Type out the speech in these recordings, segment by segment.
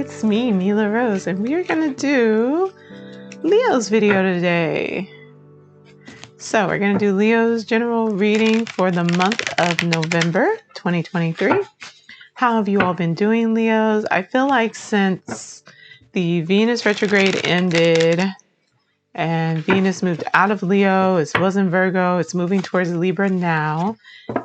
it's me, Mila Rose, and we are going to do Leo's video today. So we're going to do Leo's general reading for the month of November 2023. How have you all been doing, Leos? I feel like since the Venus retrograde ended and Venus moved out of Leo, it was in Virgo, it's moving towards Libra now,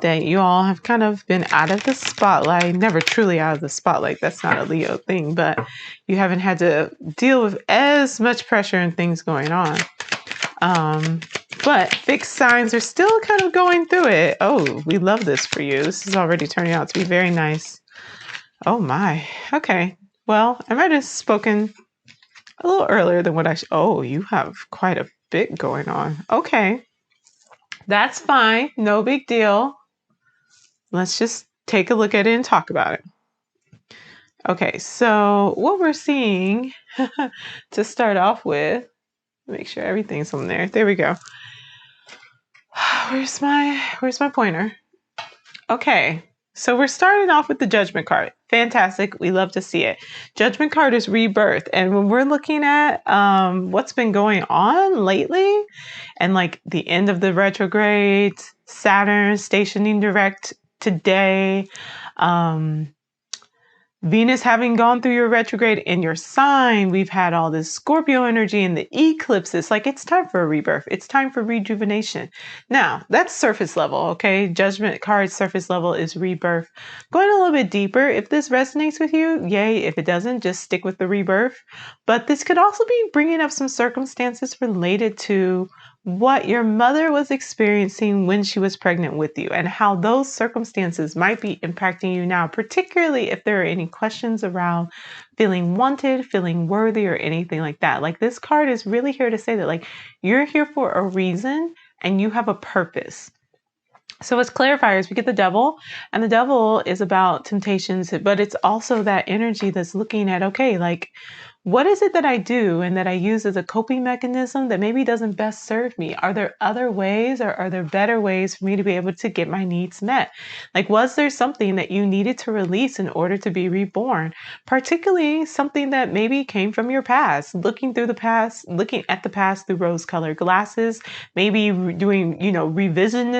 that you all have kind of been out of the spotlight. Never truly out of the spotlight, that's not a Leo thing, but you haven't had to deal with as much pressure and things going on. But fixed signs are still kind of going through it. Oh, we love this for you. This is already turning out to be very nice. Oh my. Okay. Well, I might have spoken a little earlier than what oh, you have quite a bit going on. Okay. That's fine. No big deal. Let's just take a look at it and talk about it. Okay. So what we're seeing to start off with, make sure everything's on there. There we go. Where's my pointer? Okay. So we're starting off with the Judgment card. Fantastic. We love to see it. Judgment card is rebirth. And when we're looking at what's been going on lately and like the end of the retrograde, Saturn stationing direct today, Venus having gone through your retrograde in your sign, we've had all this Scorpio energy and the eclipses. Like, it's time for a rebirth. It's time for rejuvenation. Now, that's surface level, okay? Judgment card surface level is rebirth. Going a little bit deeper, if this resonates with you, yay. If it doesn't, just stick with the rebirth. But this could also be bringing up some circumstances related to what your mother was experiencing when she was pregnant with you and how those circumstances might be impacting you now, particularly if there are any questions around feeling wanted, feeling worthy, or anything like that. Like, this card is really here to say that, like, you're here for a reason and you have a purpose. So as clarifiers, we get the devil, and the devil is about temptations, but it's also that energy that's looking at, okay, like, what is it that I do and that I use as a coping mechanism that maybe doesn't best serve me? Are there other ways, or are there better ways for me to be able to get my needs met? Like, was there something that you needed to release in order to be reborn? Particularly something that maybe came from your past, looking at the past through rose-colored glasses, maybe doing, revision,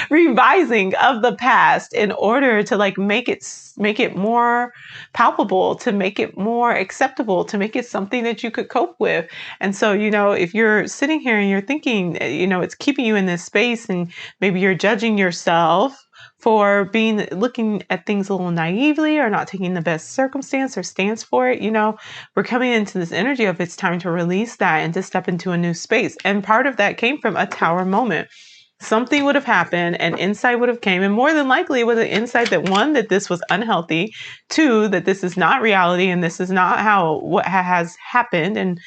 revising of the past in order to like make it more palpable, to make it more acceptable, to make it something that you could cope with. And so, if you're sitting here and you're thinking, it's keeping you in this space, and maybe you're judging yourself for looking at things a little naively or not taking the best circumstance or stance for it, we're coming into this energy of it's time to release that and to step into a new space. And part of that came from a tower moment. Something would have happened, and insight would have came, and more than likely it was an insight that, one, that this was unhealthy, two, that this is not reality and this is not what has happened. And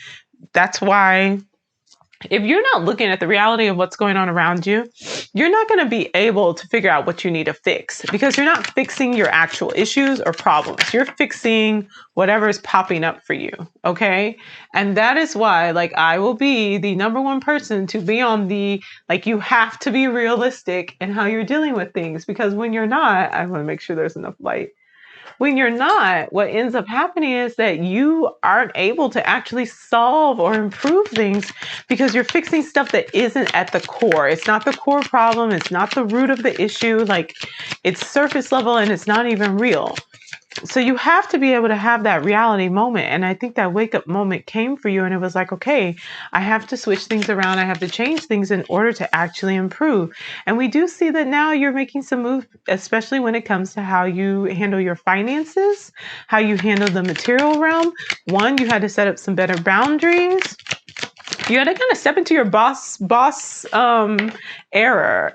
that's why if you're not looking at the reality of what's going on around you, you're not going to be able to figure out what you need to fix, because you're not fixing your actual issues or problems. You're fixing whatever is popping up for you. Okay. And that is why, like, I will be the number one person to be on you have to be realistic in how you're dealing with things, because when you're not, I want to make sure there's enough light. When you're not, what ends up happening is that you aren't able to actually solve or improve things because you're fixing stuff that isn't at the core. It's not the core problem. It's not the root of the issue. Like, it's surface level and it's not even real. So you have to be able to have that reality moment. And I think that wake up moment came for you, and it was like, okay, I have to switch things around. I have to change things in order to actually improve. And we do see that now you're making some moves, especially when it comes to how you handle your finances, how you handle the material realm. One, you had to set up some better boundaries. You had to kind of step into your boss era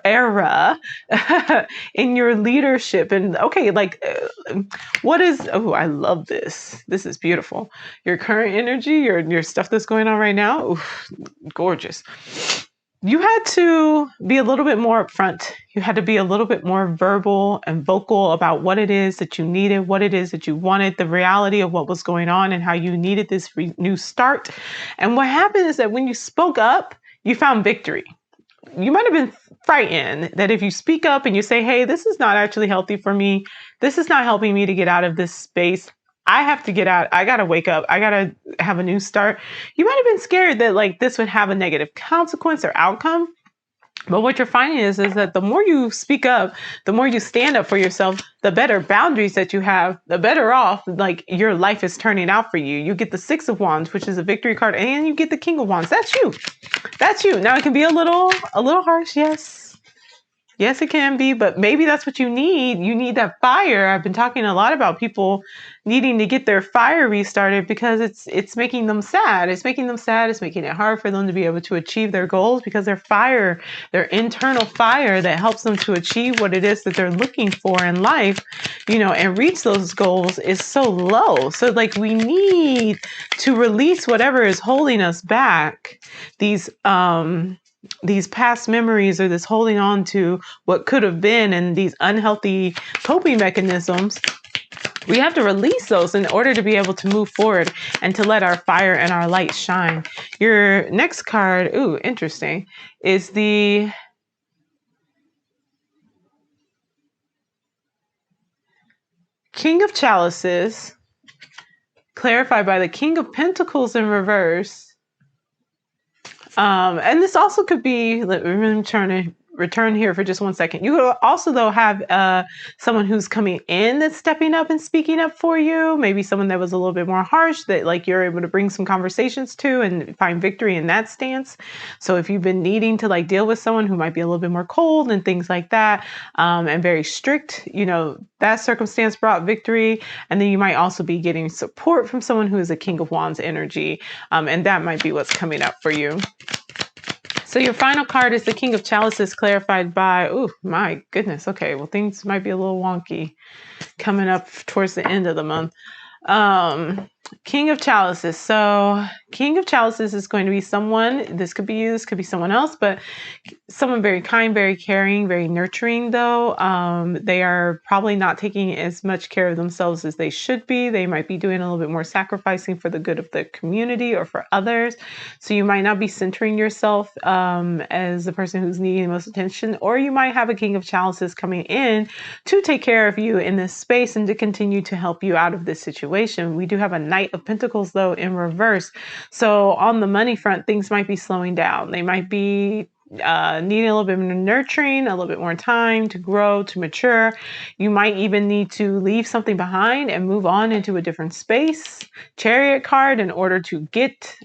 in your leadership. And okay, I love this. This is beautiful. Your current energy, your stuff that's going on right now, oof, gorgeous. You had to be a little bit more upfront. You had to be a little bit more verbal and vocal about what it is that you needed, what it is that you wanted, the reality of what was going on, and how you needed this new start. And what happened is that when you spoke up, you found victory. you might have been frightened that if you speak up and you say, hey, this is not actually healthy for me, this is not helping me to get out of this space, I have to get out, I gotta wake up, I gotta have a new start. You might have been scared that like this would have a negative consequence or outcome. But what you're finding is that the more you speak up, the more you stand up for yourself, the better boundaries that you have, the better off like your life is turning out for you. You get the Six of Wands, which is a victory card, and you get the King of Wands. That's you. That's you. Now it can be a little harsh, yes. Yes, it can be, but maybe that's what you need. You need that fire. I've been talking a lot about people needing to get their fire restarted because it's making them sad. It's making them sad. It's making it hard for them to be able to achieve their goals because their fire, their internal fire that helps them to achieve what it is that they're looking for in life, you know, and reach those goals is so low. So like we need to release whatever is holding us back. These past memories or this holding on to what could have been and these unhealthy coping mechanisms, we have to release those in order to be able to move forward and to let our fire and our light shine. Your next card, ooh, interesting, is the King of Chalices, clarified by the King of Pentacles in reverse. And this also could be, I'm trying to return here for just 1 second. You could also, though, have someone who's coming in that's stepping up and speaking up for you. Maybe someone that was a little bit more harsh that like you're able to bring some conversations to and find victory in that stance. So if you've been needing to like deal with someone who might be a little bit more cold and things like that, and very strict, you know, that circumstance brought victory. And then you might also be getting support from someone who is a King of Wands energy. And that might be what's coming up for you. So your final card is the King of Chalices, clarified by, oh my goodness. Okay, well, things might be a little wonky coming up towards the end of the month. King of Chalices. So King of Chalices is going to be someone, this could be you, this could be someone else, but someone very kind, very caring, very nurturing though. They are probably not taking as much care of themselves as they should be. They might be doing a little bit more sacrificing for the good of the community or for others. So you might not be centering yourself as the person who's needing the most attention, or you might have a King of Chalices coming in to take care of you in this space and to continue to help you out of this situation. We do have a Knight of Pentacles though in reverse. So on the money front, things might be slowing down. They might be needing a little bit more nurturing, a little bit more time to grow, to mature. You might even need to leave something behind and move on into a different space. Chariot card in order to get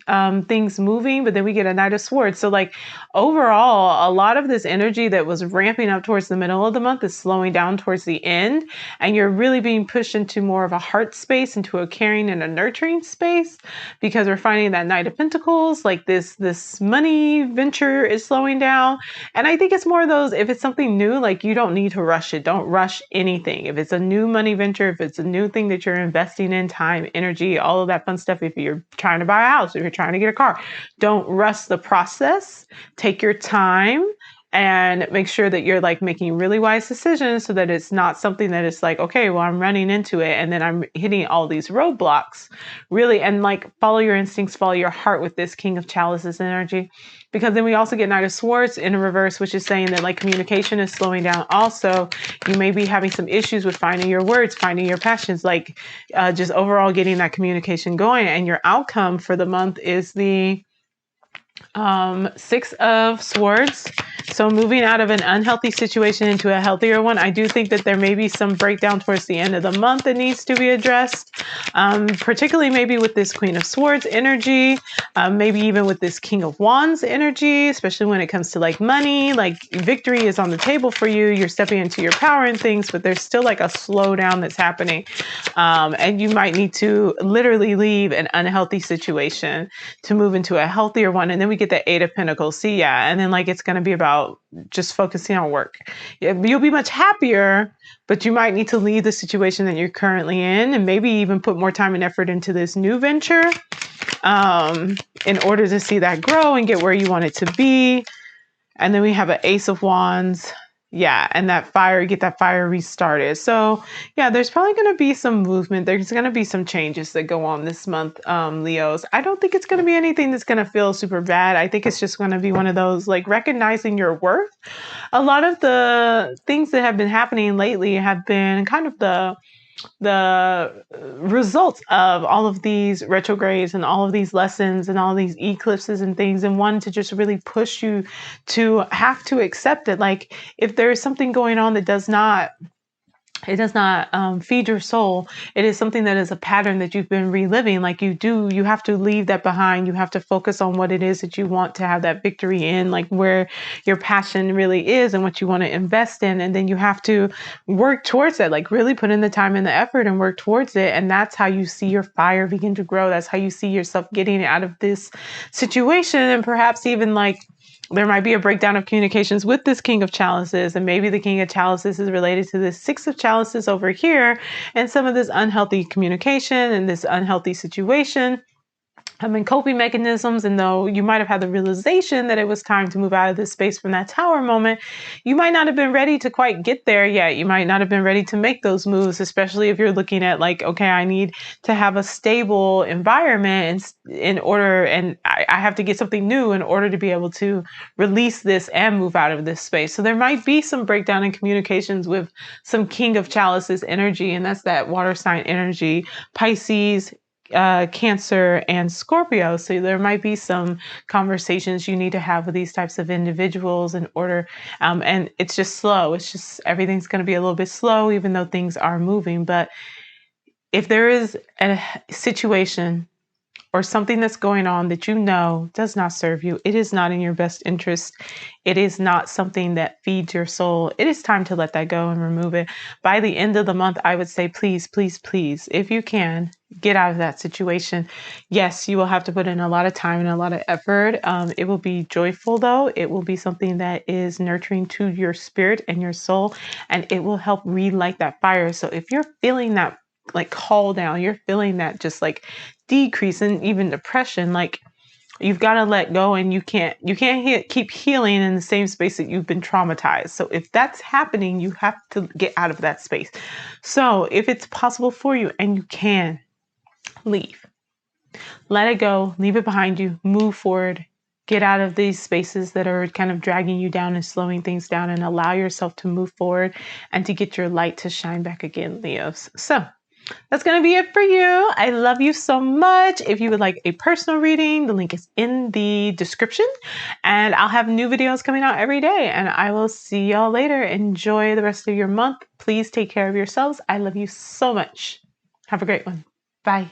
things moving, but then we get a Knight of Swords. So like overall, a lot of this energy that was ramping up towards the middle of the month is slowing down towards the end, and you're really being pushed into more of a heart space, into a caring and a nurturing space, because we're finding that Knight of Pentacles, like this money venture is slowing down. And I think it's more of those, if it's something new, like you don't need to rush it. Don't rush anything. If it's a new money venture, if it's a new thing that you're investing in, time, energy, all of that fun stuff, if you're trying to buy a house, if you're trying to get a car, don't rush the process. Take your time and make sure that you're like making really wise decisions so that it's not something that is like, okay, well, I'm running into it and then I'm hitting all these roadblocks, really. And like follow your instincts, follow your heart with this King of Chalices energy, because then we also get Knight of Swords in reverse, which is saying that like communication is slowing down. Also, you may be having some issues with finding your words, finding your passions, like just overall getting that communication going. And your outcome for the month is the Six of Swords. So moving out of an unhealthy situation into a healthier one. I do think that there may be some breakdown towards the end of the month that needs to be addressed, particularly maybe with this Queen of Swords energy, maybe even with this King of Wands energy, especially when it comes to like money, like victory is on the table for you. You're stepping into your power and things, but there's still like a slowdown that's happening. And you might need to literally leave an unhealthy situation to move into a healthier one. And then we get the Eight of Pentacles. See, yeah. And then like, it's going to be about just focusing on work. You'll be much happier, but you might need to leave the situation that you're currently in and maybe even put more time and effort into this new venture in order to see that grow and get where you want it to be. And then we have an Ace of Wands Yeah, and get that fire restarted. So yeah, there's probably going to be some movement. There's going to be some changes that go on this month, Leos. I don't think it's going to be anything that's going to feel super bad. I think it's just going to be one of those like recognizing your worth. A lot of the things that have been happening lately have been kind of the results of all of these retrogrades and all of these lessons and all these eclipses and things, and one to just really push you to have to accept it. Like if there's something going on that does not feed your soul, it is something that is a pattern that you've been reliving. Like you have to leave that behind. You have to focus on what it is that you want to have that victory in, like where your passion really is and what you want to invest in. And then you have to work towards it, like really put in the time and the effort and work towards it. And that's how you see your fire begin to grow. That's how you see yourself getting out of this situation. And perhaps even like, there might be a breakdown of communications with this King of Chalices, and maybe the King of Chalices is related to this Six of Chalices over here, and some of this unhealthy communication and this unhealthy situation. Coping mechanisms, and though you might have had the realization that it was time to move out of this space from that tower moment, you might not have been ready to quite get there yet. You might not have been ready to make those moves, especially if you're looking at like, okay, I need to have a stable environment in order, and I have to get something new in order to be able to release this and move out of this space. So there might be some breakdown in communications with some King of Chalices energy, and that's that water sign energy, Pisces, Cancer, and Scorpio. So there might be some conversations you need to have with these types of individuals in order, and it's just slow. It's just everything's going to be a little bit slow, even though things are moving. But if there is a situation or something that's going on that you know does not serve you, it is not in your best interest, it is not something that feeds your soul, it is time to let that go and remove it. By the end of the month, I would say, please, please, please, if you can, get out of that situation. Yes, you will have to put in a lot of time and a lot of effort. It will be joyful, though. It will be something that is nurturing to your spirit and your soul, and it will help relight that fire. So if you're feeling that like call down, you're feeling that just like decrease and even depression, like you've got to let go, and you can't keep healing in the same space that you've been traumatized. So if that's happening, you have to get out of that space. So if it's possible for you and you can, leave, let it go, leave it behind you, move forward, get out of these spaces that are kind of dragging you down and slowing things down, and allow yourself to move forward and to get your light to shine back again, Leos. So that's going to be it for you. I love you so much. If you would like a personal reading, the link is in the description, and I'll have new videos coming out every day, and I will see y'all later. Enjoy the rest of your month. Please take care of yourselves. I love you so much. Have a great one. Bye.